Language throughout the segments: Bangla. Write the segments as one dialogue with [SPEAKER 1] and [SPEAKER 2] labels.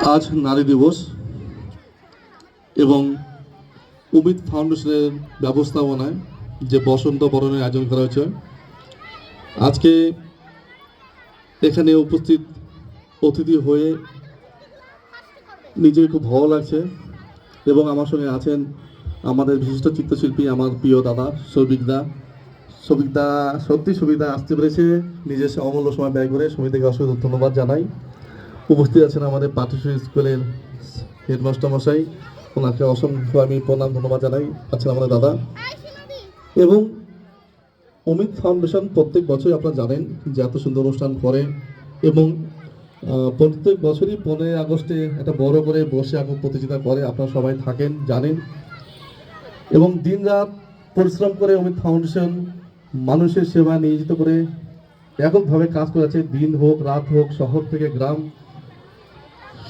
[SPEAKER 1] আজ নারী দিবস এবং উমিদ ফাউন্ডেশনের ব্যবস্থাপনায় যে বসন্ত বরণের আয়োজন করা হয়েছে, আজকে এখানে উপস্থিত অতিথি হয়ে নিজের খুব ভালো লাগছে। এবং আমার সঙ্গে আছেন আমাদের বিশিষ্ট চিত্রশিল্পী, আমার প্রিয় দাদা সৌভিকদা। সত্যি সুবিধা আসতে পেরেছে, নিজের অমূল্য সময় ব্যয় করে। সমিতিকে অসংখ্য ধন্যবাদ জানাই। উপস্থিত আছেন আমাদের পাঠশালা স্কুলের হেডমাস্টার মশাই, ওনাকে অসংখ্য আমি প্রণাম ধন্যবাদ জানাই। আছেন আমাদের দাদা। এবং অমিত ফাউন্ডেশন প্রত্যেক বছরই আপনারা জানেন যে এত সুন্দর অনুষ্ঠান করে, এবং প্রত্যেক বছরই 15 আগস্টে একটা বড় করে বসে আঁকো প্রতিযোগিতা করে। আপনারা সবাই থাকেন, জানেন, এবং দিন রাত পরিশ্রম করে অমিত ফাউন্ডেশন মানুষের সেবায় নিয়োজিত করে এককভাবে কাজ করেছে। দিন হোক রাত হোক, শহর থেকে গ্রাম,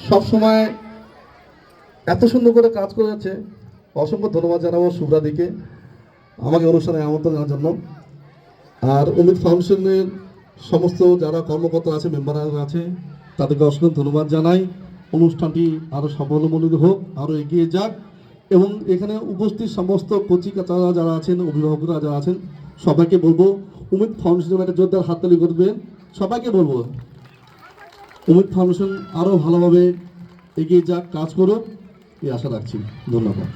[SPEAKER 1] সব সময় এত সুন্দর করে কাজ করে যাচ্ছে। অসংখ্য ধন্যবাদ জানাবো শুভ্রাদিকে আমাকে অনুষ্ঠানে আমন্ত্রণ জানার জন্য। আর অমিত ফাউন্ডেশনের সমস্ত যারা কর্মকর্তা আছে, মেম্বাররা আছে, তাদেরকে অসংখ্য ধন্যবাদ জানাই। অনুষ্ঠানটি আরও সাফল্যমণ্ডিত হোক, আরও এগিয়ে যাক। এবং এখানে উপস্থিত সমস্ত কচিকাচারা যারা আছেন, অভিভাবকরা যারা আছেন, সবাইকে বলবো অমিত ফাউন্ডেশনের একটা জোরদার হাততালি করবেন। সবাইকে বলবো অমিত ফাউন্ডেশন আরও ভালোভাবে এগিয়ে যাক, কাজ করুক, এই আশা রাখছি। ধন্যবাদ।